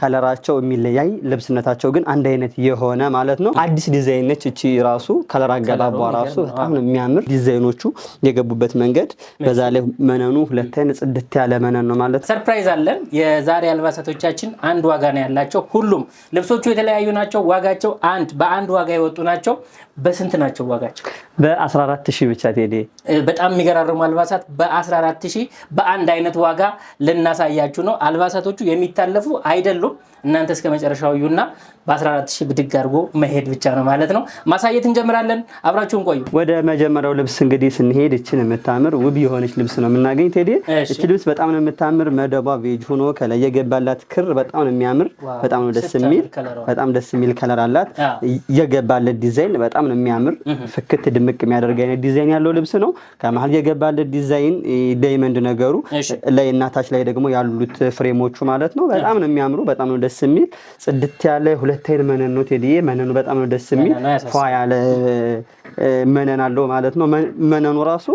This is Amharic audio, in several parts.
ከለራቸው የሚለያይ ልብስነታቸው ግን አንድ አይነት የሆነ ማለት ነው። አዲስ ዲዛይን ነች እቺ ራሱ ከለር አገባቧ ራሱ በጣም የሚያምር ዲዛይኖቹ የገቡበት መንገድ በዛ ላይ መነኑ ሁለት አይነት ጽድት ያለ መነን ነው ማለት ነው። ሰርፕራይዝ አለን። የዛሬ አልባሳቶቻችን አንድ ዋጋ ነው ያላቸው። ሁሉም ልብሶቹ የተለያዩ ናቸው። ዋጋቸው በአንድ ዋጋ የወጡ ናቸው። በስንት ናቸው ዋጋቸው? በ14000 ብቻ ቴዲ። በጣም የሚገራርሙ አልባሳት በ14000 በአንድ አይነት ዋጋ ልናሳያችሁ ነው። አልባሳቶቹ የሚታለፉ አይደሉም። እናንተ እስከ መጨረሻው ይዩና በ14000 ብድግ አድርጎ መሄድ ብቻ ነው ማለት ነው። ማሳየት እንጀምራለን። አብራችሁን ቆዩ። ወደ መጀመሪያው ልብስ እንግዲህ ስንሄድ እቺን የምታምር ውብ የሆነች ልብስ ነው የምናገኝ ቴዲ። እቺ ልብስ በጣም ነው የምታምር። መደቧ ቬጅ ሆኖ ከላይ የገባላት ክር በጣም ነው የሚያምር። በጣም ነው ደስ የሚል ከለር አላት። የገባለት ዲዛይን በጣም ነው የሚያምር። ፍክት ድምቅ የሚያደርግ አይነት ዲዛይን ያለው ልብስ ነው። ከመሃል የገባለት ዲዛይን ዳይመንድ ነገሩ ላይ እና ታች ላይ ደግሞ ያሉት ፍሬሞቹ ማለት ነው በጣም ነው የሚያምሩ። በጣም ነው ደስ የሚል ጽድት ያለ ሁለት አይነት መነን ነው ቴዲ። መነኑ በጣም ነው ደስ የሚል ፏ ያለ መነን አለው ማለት ነው። መነኑ ራሱ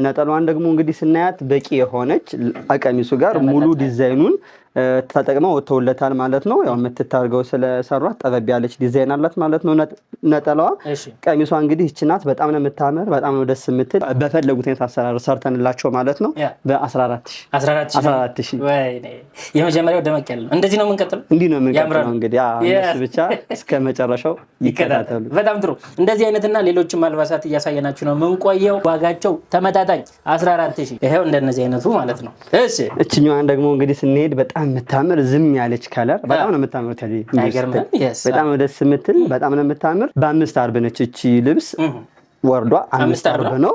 ነጠላዋን ደግሞ እንግዲህ ስናያት በቂ የሆነች ቀሚሱ ጋር ሙሉ ዲዛይኑን ተጠቅመው ወጥተውለታል ማለት ነው። ያው የምትታርገው ስለሰሯት ጠበብ ያለች ዲዛይን አላት ማለት ነው ነጠላዋ። ቀሚሷ እንግዲህ እቺ ናት። በጣም ነው የምታምር። በጣም ነው ደስ የምትል። በፈለጉት አይነት አሰራር ሰርተንላቸው ማለት ነው። በ14000 ወይኔ የመጀመሪያው ደመቅ ያለ ነው። እንደዚህ ነው የምንቀጥለው። እንዲህ ነው የምንቀጥለው እንግዲህ እነሱ ብቻ እስከ መጨረሻው ይከታተሉ። በጣም ጥሩ። እንደዚህ አይነትና ሌሎችም አልባሳት እያሳየናችሁ ነው የምንቆየው። ዋጋቸው ተመጣጣኝ 14000። ይሄው እንደነዚህ አይነቱ ማለት ነው። እሺ እቺኛዋን ደግሞ እንግዲህ ስንሄድ በጣም የምታምር ዝም ያለች ከለር በጣም ነው የምታምር ታዲ። በጣም ነው ደስ የምትል። በጣም ነው የምታምር። በ5 አርብ ነች እቺ ልብስ። ወርዷ 5 አርብ ነው።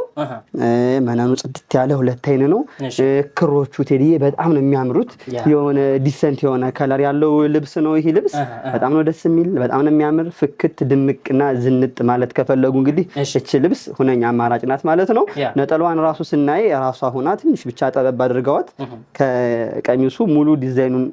መነኑ ጽድት ያለ ሁለት አይን ነው። ክሮቹ ቴዲ በጣም ነው የሚያምሩት። የሆነ ዲሰንት የሆነ ከለር ያለው ልብስ ነው ይሄ ልብስ። በጣም ነው ደስ የሚል። በጣም ነው የሚያምር። ፍክት ድምቅና ዝንጥ ማለት ከፈለጉ እንግዲህ እቺ ልብስ ሁነኛ አማራጭ ናት ማለት ነው። ነጠላዋን ራሱ ስናይ ራሷ ሆና ትንሽ ብቻ ጠበብ አድርገዋት ከቀሚሱ ሙሉ ዲዛይኑን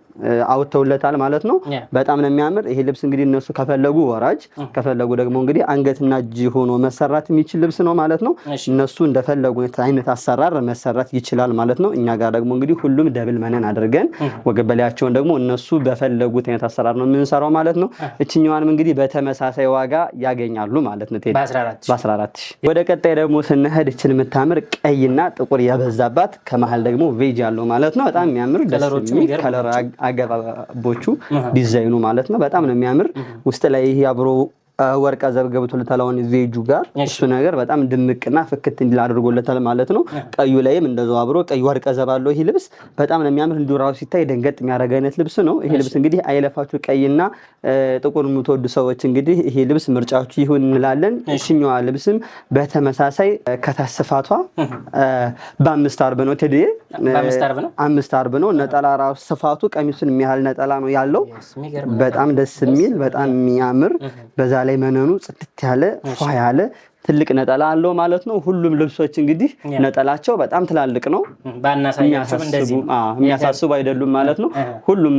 አውጥተውለታል ማለት ነው። በጣም ነው የሚያምር ይሄ ልብስ። እንግዲህ እነሱ ከፈለጉ ወራጅ ከፈለጉ ደግሞ እንግዲህ አንገትና እጅ ሆኖ መሰራት የሚችል ልብስ ነው ማለት ነው። እነሱ እንደፈለጉት አይነት አሰራር መሰራት ይችላል ማለት ነው። እኛ ጋር ደግሞ እንግዲህ ሁሉም ደብል መነን አድርገን ወገበላያቸውን ደግሞ እነሱ በፈለጉት አይነት አሰራር ነው የምንሰራው ማለት ነው። እቺኛዋንም እንግዲህ በተመሳሳይ ዋጋ ያገኛሉ ማለት ነው በ14000። ወደ ቀጣይ ደግሞ ስንሄድ እቺን የምታምር ቀይና ጥቁር የበዛባት ከመሃል ደግሞ ቬጅ ያለው ማለት ነው። በጣም የሚያምር ደስ የሚል ከለር አገባቦቹ ዲዛይኑ ማለት ነው። በጣም ነው የሚያምር። ውስጥ ላይ ይሄ አብሮ ወርቀ ዘብ ገብቶለታል ቬጁ ጋር። እሱ ነገር በጣም ድምቅና ፍክት እንዲል አድርጎለታል ማለት ነው። ቀዩ ላይም እንደዛው አብሮ ቀይ ወርቀ ዘብ አለው ይሄ ልብስ። በጣም ነው የሚያምር። እንዲሁ ራሱ ሲታይ ደንገጥ የሚያደርግ አይነት ልብስ ነው ይሄ ልብስ። እንግዲህ አይለፋችሁ ቀይና ጥቁር የምትወዱ ሰዎች እንግዲህ ይሄ ልብስ ምርጫችሁ ይሁን እንላለን። እቺኛዋ ልብስም በተመሳሳይ ከታስፋቷ በ5 አርብ ነው ቴዲ። 5 አርብ ነው። ነጠላ ራሱ ስፋቱ ቀሚሱን የሚያህል ነጠላ ነው ያለው። በጣም ደስ የሚል በጣም የሚያምር። በዛ ላይ መነኑ ጽድት ያለ ፏ ያለ ትልቅ ነጠላ አለው ማለት ነው። ሁሉም ልብሶች እንግዲህ ነጠላቸው በጣም ትላልቅ ነው። የሚያሳስቡ አይደሉም ማለት ነው። ሁሉም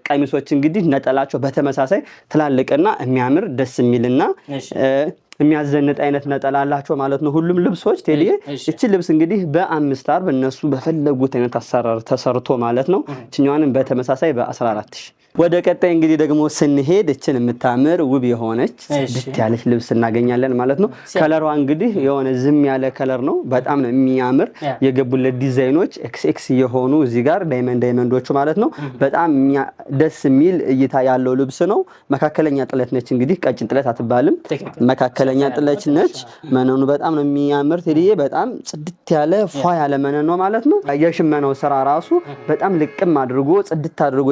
ቀሚሶች እንግዲህ ነጠላቸው በተመሳሳይ ትላልቅና የሚያምር ደስ የሚልና የሚያዘንጥ አይነት ነጠላ አላቸው ማለት ነው ሁሉም ልብሶች ቴዲ። እቺ ልብስ እንግዲህ በ5 አርብ እነሱ በፈለጉት አይነት አሰራር ተሰርቶ ማለት ነው። እቺኛዋንም በተመሳሳይ በ14000። ወደ ቀጣይ እንግዲህ ደግሞ ስንሄድ እችን የምታምር ውብ የሆነች ጽድት ያለች ልብስ እናገኛለን ማለት ነው። ከለሯ እንግዲህ የሆነ ዝም ያለ ከለር ነው። በጣም ነው የሚያምር። የገቡለት ዲዛይኖች ኤክስ የሆኑ እዚህ ጋር ዳይመንዶቹ ማለት ነው። በጣም ደስ የሚል እይታ ያለው ልብስ ነው። መካከለኛ ጥለት ነች እንግዲህ ቀጭን ጥለት አትባልም። መካከለኛ ጥለት ነች። መነኑ በጣም ነው የሚያምር ቴዲዬ። በጣም ጽድት ያለ ፏ ያለ መነን ነው ማለት ነው። የሽመናው ስራ ራሱ በጣም ልቅም አድርጎ ጽድት አድርጎ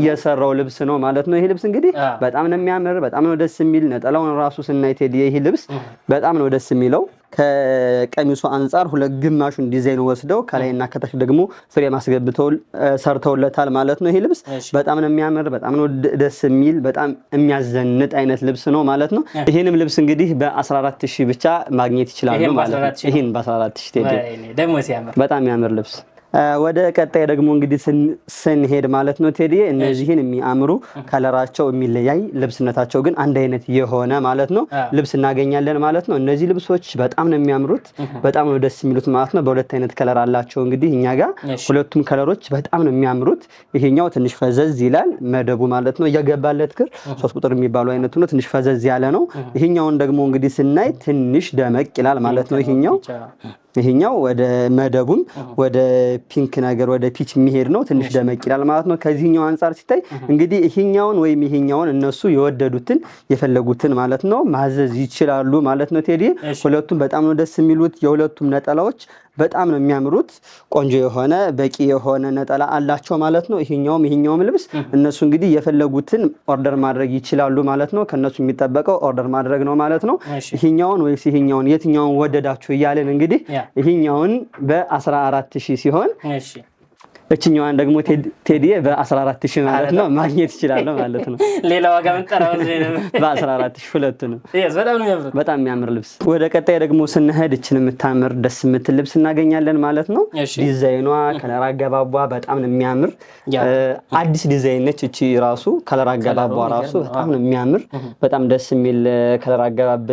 የሰራው ልብስ ነው ማለት ነው። ይሄ ልብስ እንግዲህ በጣም ነው የሚያምር። በጣም ነው ደስ የሚል። ነጠላውን ራሱ ስናይ ቴዲ ይሄ ልብስ በጣም ነው ደስ የሚለው። ከቀሚሱ አንፃር ሁለት ግማሹን ዲዛይን ወስደው ከላይና ከታች ደግሞ ፍሬም አስገብተው ሰርተውለታል ማለት ነው። ይሄ ልብስ በጣም ነው የሚያምር። በጣም ነው ደስ የሚል። በጣም የሚያዘንጥ አይነት ልብስ ነው ማለት ነው። ይሄንም ልብስ እንግዲህ በ14000 ብቻ ማግኘት ይችላሉ ማለት ነው። ይሄን በ14000 ቴዲ ደግሞ ሲያምር በጣም የሚያምር ልብስ ወደ ቀጣይ ደግሞ እንግዲህ ስንሄድ ማለት ነው ቴዲ እነዚህን የሚያምሩ ከለራቸው የሚለያይ ልብስነታቸው ግን አንድ አይነት የሆነ ማለት ነው ልብስ እናገኛለን ማለት ነው። እነዚህ ልብሶች በጣም ነው የሚያምሩት፣ በጣም ነው ደስ የሚሉት ማለት ነው። በሁለት አይነት ከለር አላቸው እንግዲህ እኛ ጋር ሁለቱም ከለሮች በጣም ነው የሚያምሩት። ይሄኛው ትንሽ ፈዘዝ ይላል መደቡ ማለት ነው፣ እየገባለት ክር 3 ቁጥር የሚባለው አይነቱ ነው። ትንሽ ፈዘዝ ያለ ነው። ይሄኛውን ደግሞ እንግዲህ ስናይ ትንሽ ደመቅ ይላል ማለት ነው። ይሄኛው ወደ መደቡም ወደ ፒንክ ነገር ወደ ፒች የሚሄድ ነው። ትንሽ ደመቅ ይላል ማለት ነው። ከዚህኛው አንፃር ሲታይ እንግዲህ ይሄኛውን ወይም ይሄኛውን እነሱ የወደዱትን የፈለጉትን ማለት ነው ማዘዝ ይችላሉ ማለት ነው ቴዲ። ሁለቱም በጣም ነው ደስ የሚሉት። የሁለቱም ነጠላዎች በጣም ነው የሚያምሩት። ቆንጆ የሆነ በቂ የሆነ ነጠላ አላቸው ማለት ነው። ይሄኛውም ልብስ እነሱ እንግዲህ የፈለጉትን ኦርደር ማድረግ ይችላሉ ማለት ነው። ከነሱ የሚጠበቀው ኦርደር ማድረግ ነው ማለት ነው። ይሄኛውን ወይስ ይሄኛውን የትኛውን ወደዳችሁ እያለን እንግዲህ ይሄኛውን በ14000 ሲሆን እችኛዋን ደግሞ ቴዲ በ14000 ማለት ነው ማግኘት ይችላል ማለት ነው። ሌላ ዋጋ መንጠራው በ14000 ሁለቱንም በጣም የሚያምር ልብስ። ወደ ቀጣይ ደግሞ ስንሄድ እችን የምታምር ደስ የምትል ልብስ እናገኛለን ማለት ነው። ዲዛይኗ ከለር አገባቧ በጣም ነው የሚያምር። አዲስ ዲዛይን ነች እቺ ራሱ ከለር አገባቧ ራሱ በጣም ነው የሚያምር። በጣም ደስ የሚል ከለር አገባብ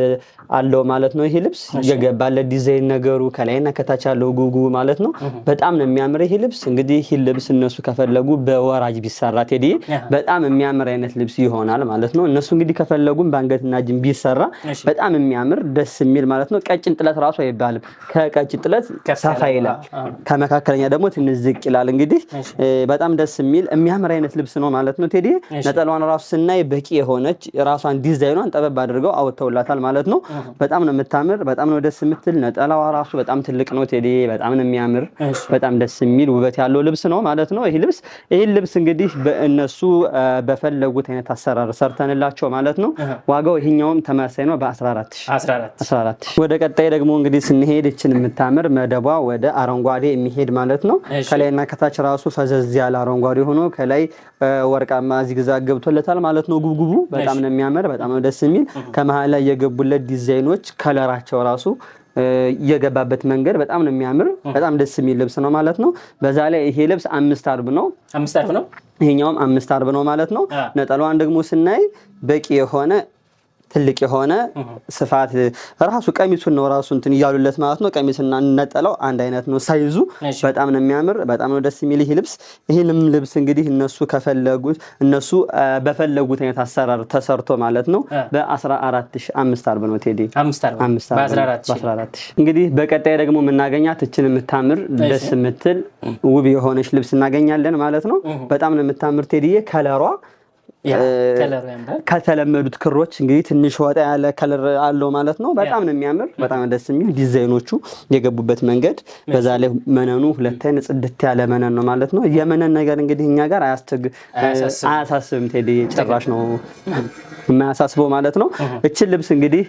አለው ማለት ነው። ይሄ ልብስ የገባለ ዲዛይን ነገሩ ከላይና ከታች ያለው ጉጉ ማለት ነው በጣም ነው የሚያምር ይሄ ልብስ። እንግዲህ ይሄ ልብስ እነሱ ከፈለጉ በወራጅ ቢሰራ ቴዲ በጣም የሚያምር አይነት ልብስ ይሆናል ማለት ነው። እነሱ እንግዲህ ከፈለጉም በአንገትና ጅም ቢሰራ በጣም የሚያምር ደስ የሚል ማለት ነው። ቀጭን ጥለት ራሱ አይባልም። ከቀጭን ጥለት ሰፋ ይላል፣ ከመካከለኛ ደግሞ ትንሽ ዝቅ ይላል። እንግዲህ በጣም ደስ የሚል የሚያምር አይነት ልብስ ነው ማለት ነው ቴዲ። ነጠላዋን ራሱ ስናይ በቂ የሆነች ራሷን ዲዛይኗን ጠበብ አድርገው አወጥተውላታል ማለት ነው። በጣም ነው የምታምር፣ በጣም ነው ደስ የምትል። ነጠላዋ ራሱ በጣም ትልቅ ነው ቴዲ። በጣም ነው የሚያምር፣ በጣም ደስ የሚል ውበት ያለው ልብስ ነው ማለት ነው። ይሄ ልብስ እንግዲህ በእነሱ በፈለጉት አይነት አሰራር ሰርተንላቸው ማለት ነው። ዋጋው ይሄኛውም ተመሳሳይ ነው በ14000። ወደ ቀጣይ ደግሞ እንግዲህ ስንሄድ እችን የምታምር መደቧ ወደ አረንጓዴ የሚሄድ ማለት ነው። ከላይና ከታች ራሱ ፈዘዝ ያለ አረንጓዴ ሆኖ ከላይ ወርቃማ ዚግዛግ ገብቶለታል ማለት ነው። ጉብጉቡ በጣም ነው የሚያምር፣ በጣም ነው ደስ የሚል። ከመሃል ላይ የገቡለት ዲዛይኖች ከለራቸው ራሱ የገባበት መንገድ በጣም ነው የሚያምር፣ በጣም ደስ የሚል ልብስ ነው ማለት ነው። በዛ ላይ ይሄ ልብስ 5 አርብ ነው። ይሄኛውም 5 አርብ ነው ማለት ነው። ነጠላዋን ደግሞ ስናይ በቂ የሆነ ትልቅ የሆነ ስፋት ራሱ ቀሚሱን ነው ራሱ እንትን እያሉለት ማለት ነው። ቀሚስና ነጠላው አንድ አይነት ነው ሳይዙ። በጣም ነው የሚያምር፣ በጣም ነው ደስ የሚል ይሄ ልብስ። ይሄንም ልብስ እንግዲህ እነሱ በፈለጉት አይነት አሰራር ተሰርቶ ማለት ነው በ14000 5 አርብ ነው ቴዲ። 5 አርብ በ14000። እንግዲህ በቀጣይ ደግሞ የምናገኛት እችን የምታምር ደስ የምትል ውብ የሆነች ልብስ እናገኛለን ማለት ነው። በጣም ነው የምታምር ቴዲዬ። ከለሯ ከተለመዱት ክሮች እንግዲህ ትንሽ ወጣ ያለ ከለር አለው ማለት ነው። በጣም ነው የሚያምር፣ በጣም ደስ የሚል ዲዛይኖቹ የገቡበት መንገድ። በዛ ላይ መነኑ ሁለት አይነት ጽድት ያለ መነን ነው ማለት ነው። የመነን ነገር እንግዲህ እኛ ጋር አያሳስብም ቴዲ፣ ጭራሽ ነው የማያሳስበው ማለት ነው። እችን ልብስ እንግዲህ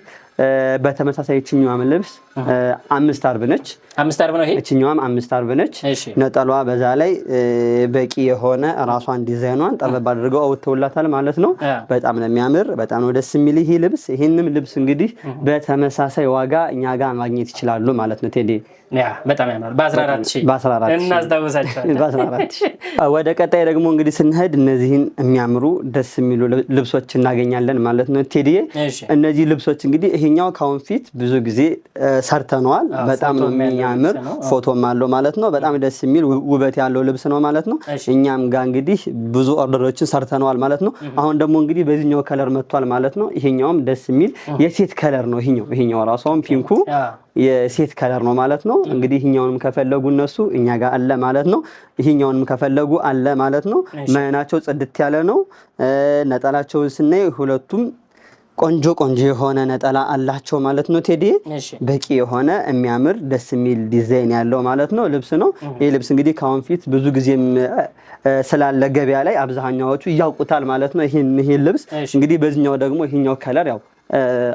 በተመሳሳይ እችኛዋም ልብስ 5 አርብ ነች። 5 አርብ ነው ይሄ። እችኛዋም 5 አርብ ነች። ነጠሏ በዛ ላይ በቂ የሆነ ራሷን ዲዛይኗን ጠበብ አድርገው አውጥተውላታል ማለት ነው። በጣም ነው የሚያምር፣ በጣም ነው ደስ የሚል ይሄ ልብስ። ይሄንም ልብስ እንግዲህ በተመሳሳይ ዋጋ እኛ ጋር ማግኘት ይችላሉ ማለት ነው ቴዲ። በጣም ያምራል። በ14000 እናስታውሳቸዋለን። በ14000። ወደ ቀጣይ ደግሞ እንግዲህ ስንሄድ እነዚህን የሚያምሩ ደስ የሚሉ ልብሶች እናገኛለን ማለት ነው ቴዲ። እነዚህ ልብሶች እንግዲህ ይሄኛው ካሁን ፊት ብዙ ጊዜ ሰርተነዋል። በጣም ነው የሚያምር፣ ፎቶም አለው ማለት ነው። በጣም ደስ የሚል ውበት ያለው ልብስ ነው ማለት ነው። እኛም ጋር እንግዲህ ብዙ ኦርደሮችን ሰርተነዋል ማለት ነው። አሁን ደግሞ እንግዲህ በዚህኛው ከለር መጥቷል ማለት ነው። ይሄኛውም ደስ የሚል የሴት ከለር ነው። ይሄኛው ራሷም ፒንኩ የሴት ከለር ነው ማለት ነው። እንግዲህ ይሄኛውንም ከፈለጉ እነሱ እኛ ጋር አለ ማለት ነው። ይሄኛውንም ከፈለጉ አለ ማለት ነው። መናቸው ጽድት ያለ ነው። ነጠላቸውን ስናይ ሁለቱም ቆንጆ የሆነ ነጠላ አላቸው ማለት ነው ቴዲ። በቂ የሆነ የሚያምር ደስ የሚል ዲዛይን ያለው ማለት ነው ልብስ ነው። ይሄ ልብስ እንግዲህ ካሁን ፊት ብዙ ጊዜም ስላለ ገበያ ላይ አብዛኛዎቹ ያውቁታል ማለት ነው። ይሄን ልብስ እንግዲህ በዚህኛው ደግሞ ይሄኛው ከለር ያው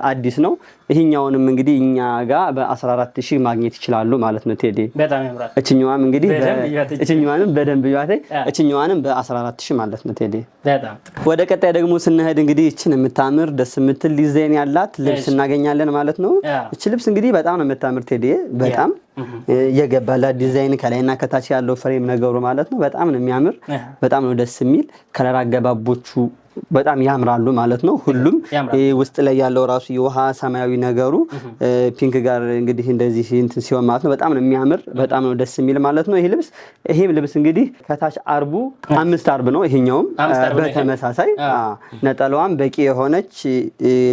አዲስ ነው። ይሄኛውንም እንግዲህ እኛ ጋር በ14000 ማግኘት ይችላሉ ማለት ነው ቴዲ። በጣም ያምራል። እችኛዋም እንግዲህ እችኛዋንም በደንብ ይዋቴ እችኛዋንም በ14000 ማለት ነው ቴዲ። በጣም ወደ ቀጣይ ደግሞ ስንሄድ እንግዲህ እችን የምታምር ደስ የምትል ዲዛይን ያላት ልብስ እናገኛለን ማለት ነው። እች ልብስ እንግዲህ በጣም ነው የምታምር ቴዲ። በጣም የገባላት ዲዛይን ከላይና ከታች ያለው ፍሬም ነገሩ ማለት ነው በጣም ነው የሚያምር። በጣም ነው ደስ የሚል። ከለር አገባቦቹ በጣም ያምራሉ ማለት ነው። ሁሉም ውስጥ ላይ ያለው ራሱ የውሃ ሰማያዊ ነገሩ ፒንክ ጋር እንግዲህ እንደዚህ እንትን ሲሆን ማለት ነው በጣም ነው የሚያምር። በጣም ነው ደስ የሚል ማለት ነው ይሄም ልብስ እንግዲህ ከታች አርቡ 5 አርብ ነው። ይሄኛውም በተመሳሳይ ነጠላዋም በቂ የሆነች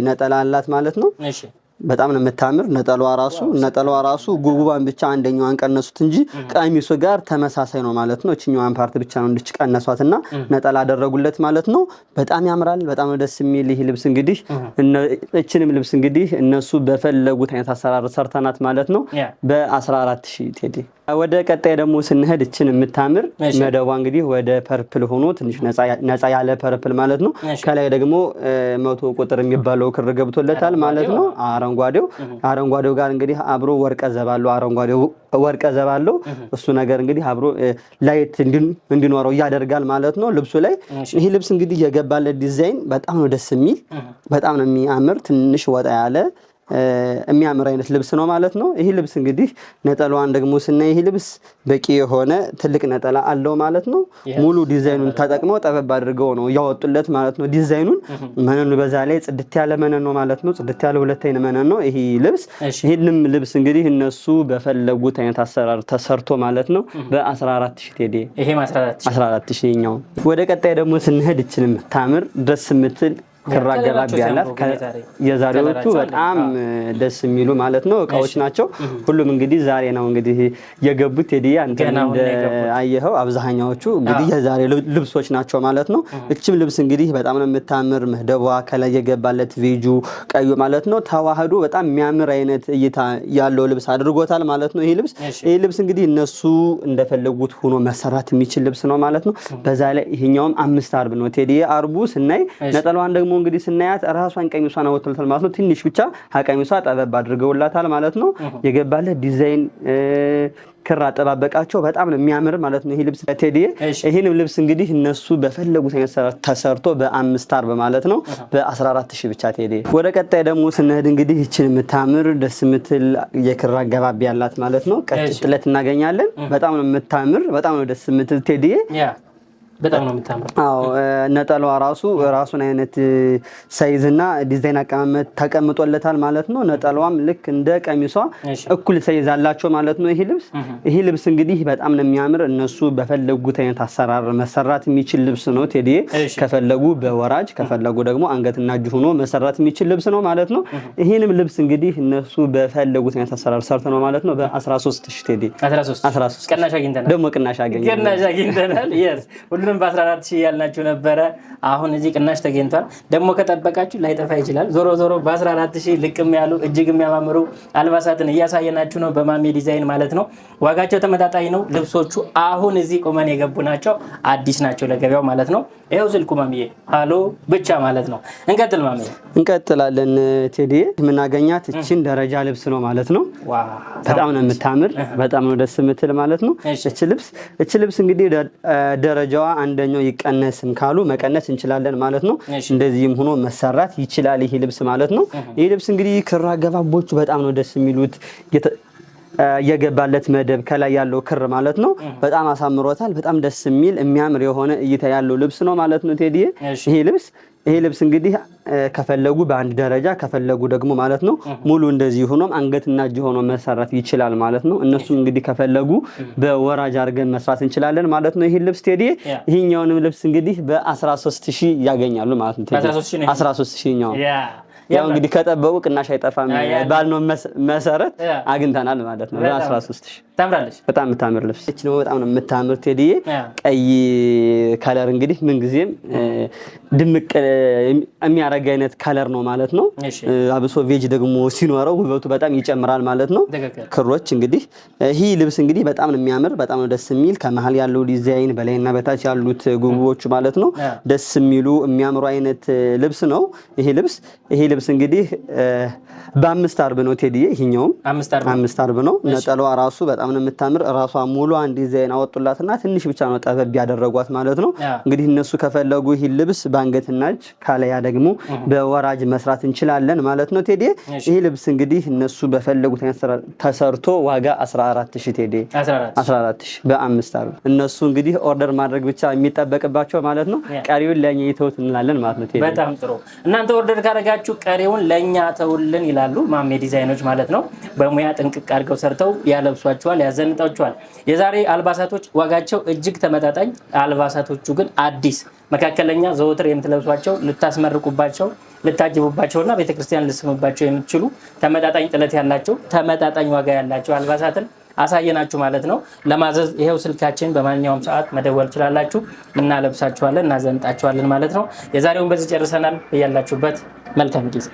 ነጠላ አላት ማለት ነው። በጣም ነው የምታምር። ነጠላዋ ራሱ ጉጉባን ብቻ አንደኛዋን ቀነሱት እንጂ ቀሚሱ ጋር ተመሳሳይ ነው ማለት ነው። እቺኛዋን ፓርት ብቻ ነው እንድች ቀነሷትና ነጠላ አደረጉለት ማለት ነው። በጣም ያምራል። በጣም ነው ደስ የሚል ይሄ ልብስ እንግዲህ እቺንም ልብስ እንግዲህ እነሱ በፈለጉት አይነት አሰራር ሰርተናት ማለት ነው በ14000 ቴዲ። ወደ ቀጣይ ደግሞ ስንሄድ እችን የምታምር መደቧ እንግዲህ ወደ ፐርፕል ሆኖ ትንሽ ነፃ ያለ ፐርፕል ማለት ነው። ከላይ ደግሞ 100 ቁጥር የሚባለው ክር ገብቶለታል ማለት ነው። አረንጓዴው ጋር እንግዲህ አብሮ ወርቀ ዘባለው አረንጓዴው ወርቀ ዘባለው እሱ ነገር እንግዲህ አብሮ ላይት እንዲኖረው ያደርጋል ማለት ነው ልብሱ ላይ። ይሄ ልብስ እንግዲህ የገባለት ዲዛይን በጣም ነው ደስ የሚል። በጣም ነው የሚያምር። ትንሽ ወጣ ያለ የሚያምር አይነት ልብስ ነው ማለት ነው። ይሄ ልብስ እንግዲህ ነጠላዋን ደግሞ ስናይ ይሄ ልብስ በቂ የሆነ ትልቅ ነጠላ አለው ማለት ነው። ሙሉ ዲዛይኑን ተጠቅመው ጠበብ አድርገው ነው ያወጡለት ማለት ነው ዲዛይኑን። መነኑ በዛ ላይ ጽድት ያለ መነን ነው ማለት ነው። ጽድት ያለ ሁለት አይነት መነን ነው ይሄ ልብስ። ይሄንም ልብስ እንግዲህ እነሱ በፈለጉት አይነት አሰራር ተሰርቶ ማለት ነው በ14000 ቴዲ። ይሄም 14000 ኛው። ወደ ቀጣይ ደግሞ ስንሄድ እችንም ታምር ደስ የምትል ክር አገባብ ያላት የዛሬዎቹ በጣም ደስ የሚሉ ማለት ነው እቃዎች ናቸው። ሁሉም እንግዲህ ዛሬ ነው እንግዲህ የገቡት ቴዲ። አንተ አየኸው አብዛኛዎቹ እንግዲህ የዛሬ ልብሶች ናቸው ማለት ነው። እቺም ልብስ እንግዲህ በጣም ነው የምታምር። መህደቧ ከላይ የገባለት ቬጁ ቀዩ ማለት ነው ተዋህዶ በጣም የሚያምር አይነት እይታ ያለው ልብስ አድርጎታል ማለት ነው። ይሄ ልብስ እንግዲህ እነሱ እንደፈለጉት ሆኖ መሰራት የሚችል ልብስ ነው ማለት ነው። በዛ ላይ ይሄኛውም 5 አርብ ነው ቴዲ። አርቡ ስናይ ነጠላዋን ደግሞ እንግዲህ ስናያት ራሷን ቀሚሷን አወጥተውታል ማለት ነው። ትንሽ ብቻ ቀሚሷ ጠበብ አድርገውላታል ማለት ነው። የገባለት ዲዛይን ክር አጠባበቃቸው በጣም ነው የሚያምር ማለት ነው ይሄ ልብስ ቴዲ። ይሄንም ልብስ እንግዲህ እነሱ በፈለጉት አይነት ተሰርቶ በ5 አርብ ማለት ነው በ14000 ብቻ ቴዲ። ወደ ቀጣይ ደግሞ ስንሄድ እንግዲህ እቺን የምታምር ደስ የምትል የክር አገባብ ያላት ማለት ነው ቀጭጥለት እናገኛለን። በጣም ነው የምታምር። በጣም ነው ደስ የምትል ቴዲ። በጣም ነው የምታምር። ነጠላዋ ራሱን አይነት ሳይዝ እና ዲዛይን አቀማመጥ ተቀምጦለታል ማለት ነው። ነጠላዋም ልክ እንደ ቀሚሷ እኩል ሳይዝ አላቸው ማለት ነው ይሄ ልብስ እንግዲህ በጣም ነው የሚያምር። እነሱ በፈለጉት አይነት አሰራር መሰራት የሚችል ልብስ ነው ቴዲ። ከፈለጉ በወራጅ ከፈለጉ ደግሞ አንገትና እጅ ሆኖ መሰራት የሚችል ልብስ ነው ማለት ነው። ይሄንም ልብስ እንግዲህ እነሱ በፈለጉት አይነት አሰራር ሰርተው ነው ማለት ነው በ13000 ቴዲ። 13 ቅናሽ አግኝተናል። ደግሞ ቅናሽ አግኝተናል። ሁሉንም በ14000 ያልናችሁ ነበረ። አሁን እዚህ ቅናሽ ተገኝቷል። ደግሞ ከጠበቃችሁ ላይጠፋ ይችላል። ዞሮ በ14000 ልቅም ያሉ እጅግ የሚያማምሩ አልባሳትን እያሳየናችሁ ነው በማሜ ዲዛይን ማለት ነው። ዋጋቸው ተመጣጣኝ ነው። ልብሶቹ አሁን እዚህ ቆመን የገቡ ናቸው። አዲስ ናቸው ለገበያው ማለት ነው። ይሄው ስልኩ ማሚዬ ሃሎ ብቻ ማለት ነው። እንቀጥል ማሚዬ። እንቀጥላለን ቴዲ። የምናገኛት እቺን ደረጃ ልብስ ነው ማለት ነው። በጣም ነው የምታምር። በጣም ነው ደስ የምትል ማለት ነው እቺ ልብስ እንግዲህ ደረጃዋ አንደኛው ይቀነስም ካሉ መቀነስ እንችላለን ማለት ነው። እንደዚህም ሆኖ መሰራት ይችላል ይሄ ልብስ ማለት ነው። ይሄ ልብስ እንግዲህ ክር አገባቦቹ በጣም ነው ደስ የሚሉት። የገባለት መደብ ከላይ ያለው ክር ማለት ነው በጣም አሳምሮታል። በጣም ደስ የሚል የሚያምር የሆነ እይታ ያለው ልብስ ነው ማለት ነው ቴዲ። ይሄ ልብስ እንግዲህ ከፈለጉ በአንድ ደረጃ ከፈለጉ ደግሞ ማለት ነው ሙሉ እንደዚህ ሆኖም አንገትና እጅ ሆኖ መሰራት ይችላል ማለት ነው። እነሱም እንግዲህ ከፈለጉ በወራጅ አድርገን መስራት እንችላለን ማለት ነው። ይሄ ልብስ ቴዲ ይሄኛውንም ልብስ እንግዲህ በ13000 ያገኛሉ ማለት ነው ቴዲ። 13000 ያው እንግዲህ ከጠበቁ ቅናሽ አይጠፋም ባልነው መሰረት አግኝተናል ማለት ነው በ13000። ታምራለች። በጣም የምታምር ልብስ እቺ ነው። በጣም ነው የምታምር ቴዲዬ። ቀይ ከለር እንግዲህ ምን ጊዜም ድምቅ የሚያረጋ አይነት ከለር ነው ማለት ነው። አብሶ ቬጅ ደግሞ ሲኖረው ውበቱ በጣም ይጨምራል ማለት ነው። ክሮች እንግዲህ ይሄ ልብስ እንግዲህ በጣም ነው የሚያምር፣ በጣም ነው ደስ የሚል። ከመሃል ያለው ዲዛይን በላይና በታች ያሉት ጉብቦቹ ማለት ነው ደስ የሚሉ የሚያምሩ አይነት ልብስ ነው ይሄ ልብስ እንግዲህ በ5 አርብ ነው ቴዲዬ። ይሄኛውም 5 አርብ ነው። ነጠላዋ ራሱ በጣም ነው የምታምር። ራሷ ሙሉ አንድ ዲዛይን አወጡላትና ትንሽ ብቻ ነው ጠበብ ያደረጓት ማለት ነው። እንግዲህ እነሱ ከፈለጉ ይሄ ልብስ በአንገትና እጅ ካለያ ደግሞ በወራጅ መስራት እንችላለን ማለት ነው ቴዲዬ። ይሄ ልብስ እንግዲህ እነሱ በፈለጉት ተሰርቶ ዋጋ 14000 ቴዲዬ፣ 14000 በ5 አርብ። እነሱ እንግዲህ ኦርደር ማድረግ ብቻ የሚጠበቅባቸው ማለት ነው። ቀሪውን ለኛ ይተውት እንላለን ማለት ነው ቴዲዬ። በጣም ጥሩ። እናንተ ኦርደር ካደረጋችሁ ቀሪውን ለኛ ተውልን ይላሉ ማሜ ዲዛይኖች ማለት ነው። በሙያ ጥንቅቅ አድርገው ሰርተው ያለብሷቸዋል፣ ያዘንጣቸዋል። የዛሬ አልባሳቶች ዋጋቸው እጅግ ተመጣጣኝ፣ አልባሳቶቹ ግን አዲስ መካከለኛ ዘወትር የምትለብሷቸው ልታስመርቁባቸው፣ ልታጅቡባቸውና ቤተክርስቲያን ልስሙባቸው የምትችሉ ተመጣጣኝ ጥለት ያላቸው ተመጣጣኝ ዋጋ ያላቸው አልባሳትን አሳየናችሁ ማለት ነው። ለማዘዝ ይሄው ስልካችን በማንኛውም ሰዓት መደወል ትችላላችሁ። እናለብሳችኋለን፣ እናዘንጣችኋለን ማለት ነው። የዛሬውን በዚህ ጨርሰናል። ያላችሁበት መልካም ጊዜ